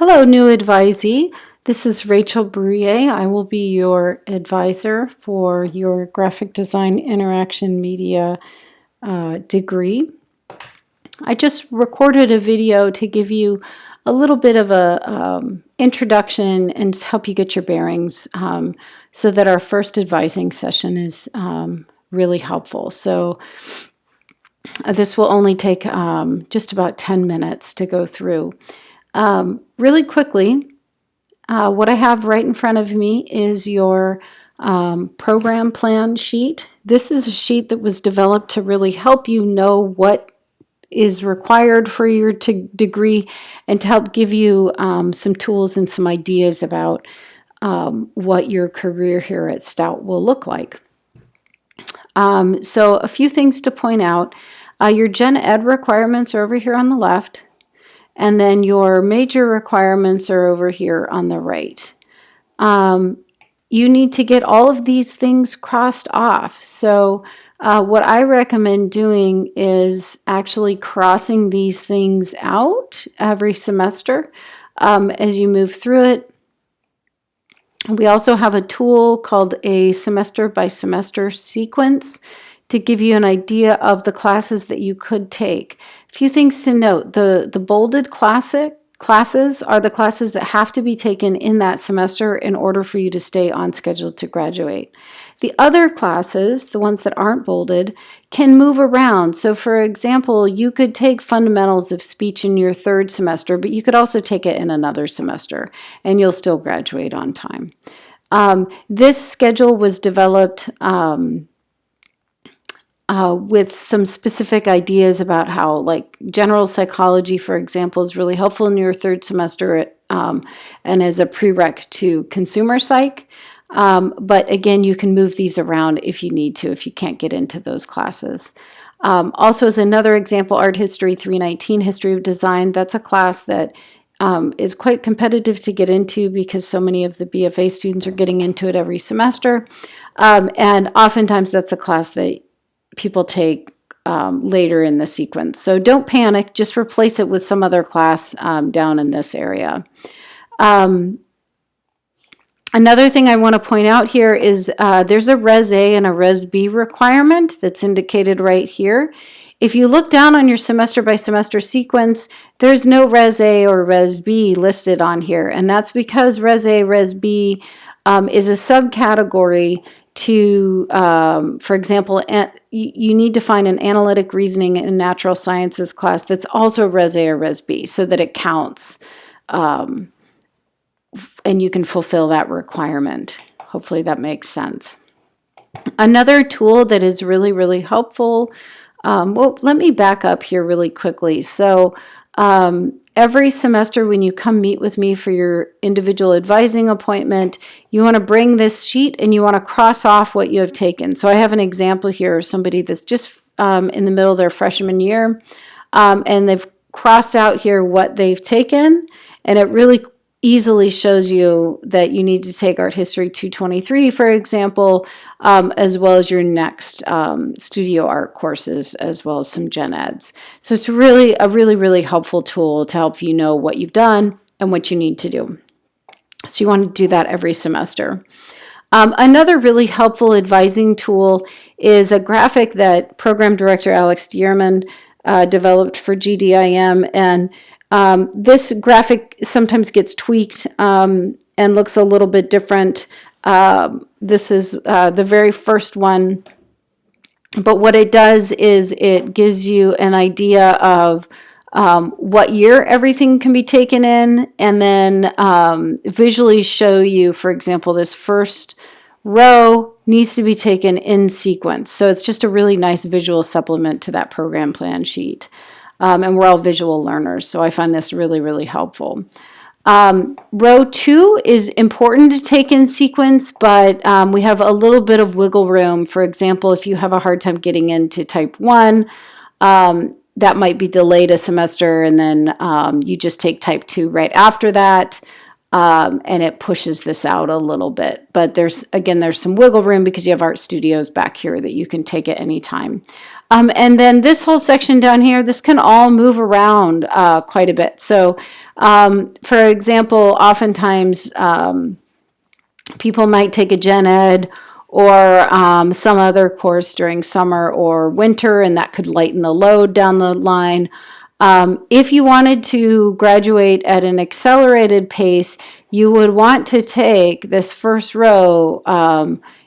Hello, NewAdvisee. This is Rachel Bruya. I will be your advisor for your graphic design interaction media degree. I just recorded a video to give you a little bit of a introduction and to help you get your bearings so that our first advising session is really helpful. So this will only take just about 10 minutes to go through. Really quickly, what I have right in front of me is your program plan sheet. This is a sheet that was developed to really help you know what is required for your degree and to help give you some tools and some ideas about what your career here at Stout will look like. So a few things to point out. Your Gen Ed requirements are over here on the left. And then your major requirements are over here on the right. You need to get all of these things crossed off. So what I recommend doing is actually crossing these things out every semester as you move through it. We also have a tool called a semester by semester sequence to give you an idea of the classes that you could take. A few things to note. The bolded classes are the classes that have to be taken in that semester in order for you to stay on schedule to graduate. The other classes, the ones that aren't bolded, can move around. So for example, you could take fundamentals of speech in your third semester, but you could also take it in another semester and you'll still graduate on time. This schedule was developed with some specific ideas about how, like, general psychology, for example, is really helpful in your third semester and as a prereq to consumer psych. But again, you can move these around if you need to, if you can't get into those classes. Also, as another example, Art History 319, History of Design, that's a class that is quite competitive to get into because so many of the BFA students are getting into it every semester. And oftentimes that's a class that people take later in the sequence. So don't panic, just replace it with some other class down in this area. Another thing I want to point out here is there's a Res A and a Res B requirement that's indicated right here. If you look down on your semester by semester sequence, there's no Res A or Res B listed on here, and that's because Res A, Res B is a subcategory to, for example, you need to find an analytic reasoning and natural sciences class that's also Res A or Res B so that it counts and you can fulfill that requirement. Hopefully that makes sense. Another tool that is really, really helpful, well, let me back up here really quickly. So every semester when you come meet with me for your individual advising appointment, you want to bring this sheet and you want to cross off what you have taken. So I have an example here of somebody that's just in the middle of their freshman year, and they've crossed out here what they've taken, and it really easily shows you that you need to take Art History 223, for example, as well as your next studio art courses, as well as some gen eds. So it's really a really helpful tool to help you know what you've done and what you need to do. So you want to do that every semester. Another really helpful advising tool is a graphic that Program Director Alex Dierman developed for GDIM, and this graphic sometimes gets tweaked and looks a little bit different. This is the very first one, but what it does is it gives you an idea of what year everything can be taken in, and then visually show you, for example, this first row needs to be taken in sequence. So it's just a really nice visual supplement to that program plan sheet. And we're all visual learners, so I find this really helpful. Row 2 is important to take in sequence, but we have a little bit of wiggle room. For example, if you have a hard time getting into type 1, that might be delayed a semester, and then you just take type 2 right after that, and it pushes this out a little bit. But there's some wiggle room because you have art studios back here that you can take at any time. And then this whole section down here, this can all move around quite a bit. So, for example, oftentimes people might take a gen ed or some other course during summer or winter, and that could lighten the load down the line. If you wanted to graduate at an accelerated pace, you would want to take this first row.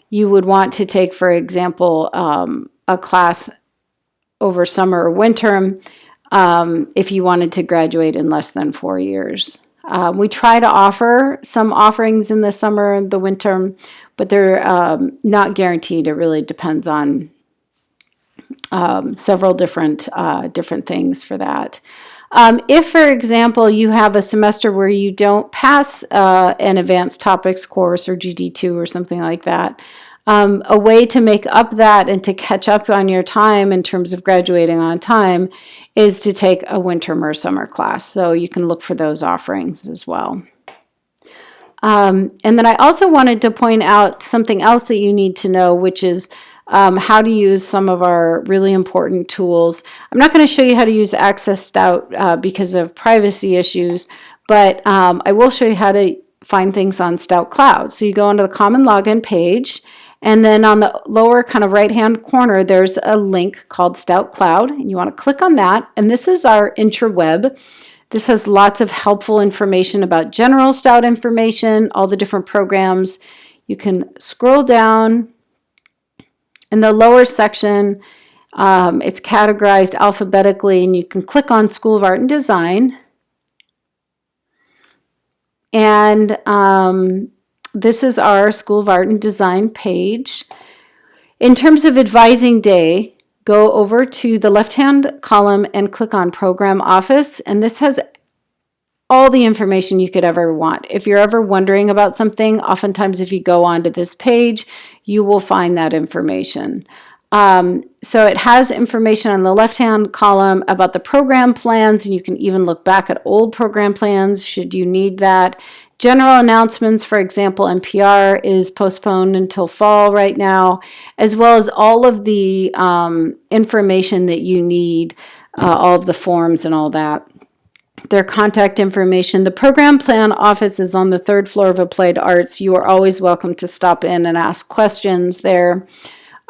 You would want to take, for example, a class over summer or winter if you wanted to graduate in less than 4 years. We try to offer some offerings in the summer and the winter, but they're not guaranteed. It really depends on several different things for that. If, for example, you have a semester where you don't pass an advanced topics course or GD2 or something like that, a way to make up that and to catch up on your time in terms of graduating on time is to take a winter or summer class. So you can look for those offerings as well. And then I also wanted to point out something else that you need to know, which is how to use some of our really important tools. I'm not going to show you how to use Access Stout because of privacy issues, but I will show you how to find things on Stout Cloud. So you go onto the Common Login page, and then on the lower kind of right-hand corner, there's a link called Stout Cloud, and you want to click on that. And this is our intraweb. This has lots of helpful information about general Stout information, all the different programs. You can scroll down. In the lower section, it's categorized alphabetically, and you can click on School of Art and Design. And this is our School of Art and Design page. In terms of advising day, go over to the left-hand column and click on Program Office, and this has all the information you could ever want. If you're ever wondering about something, oftentimes if you go onto this page, you will find that information. So it has information on the left-hand column about the program plans, and you can even look back at old program plans should you need that. General announcements, for example, NPR is postponed until fall right now, as well as all of the information that you need, all of the forms and all that. Their contact information. The program plan office is on the 3rd floor of Applied Arts. You are always welcome to stop in and ask questions there.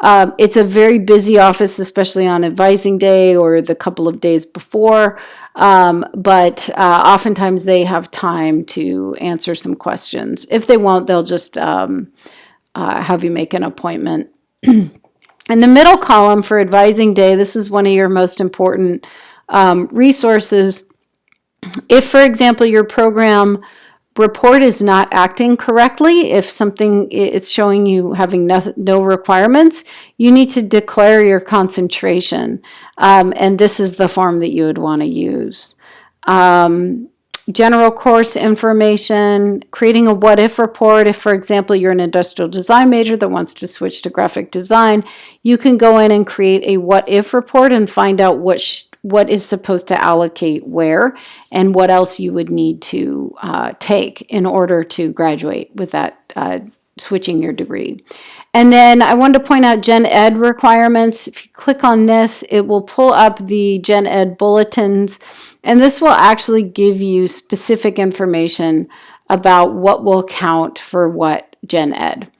It's a very busy office, especially on advising day or the couple of days before, but oftentimes they have time to answer some questions. If they won't, they'll just have you make an appointment. In the middle column for advising day, this is one of your most important resources. If, for example, your program report is not acting correctly, if something it's showing you having no requirements, you need to declare your concentration. And this is the form that you would want to use. General course information, creating a what-if report. If, for example, you're an industrial design major that wants to switch to graphic design, you can go in and create a what-if report and find out what is supposed to allocate where and what else you would need to take in order to graduate with that switching your degree. And then I wanted to point out Gen Ed requirements. If you click on this, it will pull up the Gen Ed bulletins, and this will actually give you specific information about what will count for what Gen Ed.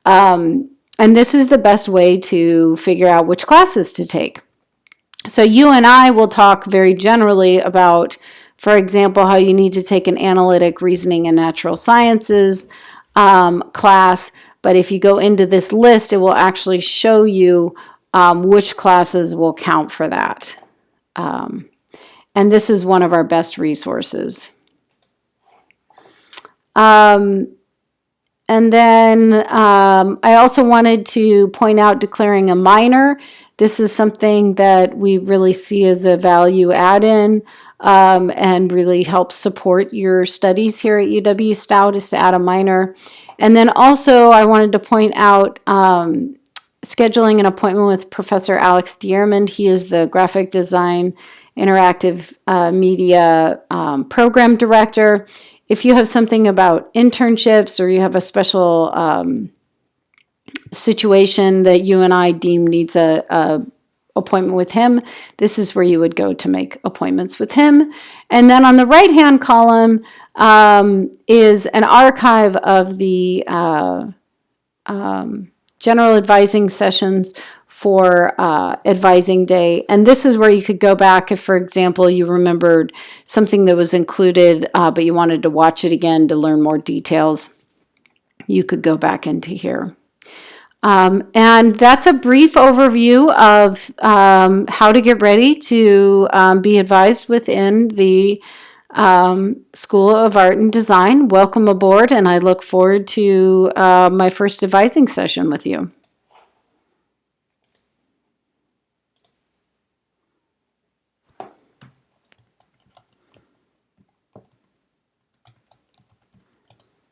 And this is the best way to figure out which classes to take. So you and I will talk very generally about, for example, how you need to take an analytic reasoning and natural sciences class. But if you go into this list, it will actually show you which classes will count for that. And this is one of our best resources. And then I also wanted to point out declaring a minor. This is something that we really see as a value add-in and really helps support your studies here at UW Stout is to add a minor. And then also I wanted to point out scheduling an appointment with Professor Alex Diermond. He is the Graphic Design Interactive Media Program Director. If you have something about internships or you have a special situation that you and I deem needs a appointment with him, this is where you would go to make appointments with him. And then on the right-hand column is an archive of the general advising sessions for advising day. And this is where you could go back if, for example, you remembered something that was included, but you wanted to watch it again to learn more details. You could go back into here. And that's a brief overview of how to get ready to be advised within the School of Art and Design. Welcome aboard, and I look forward to my first advising session with you.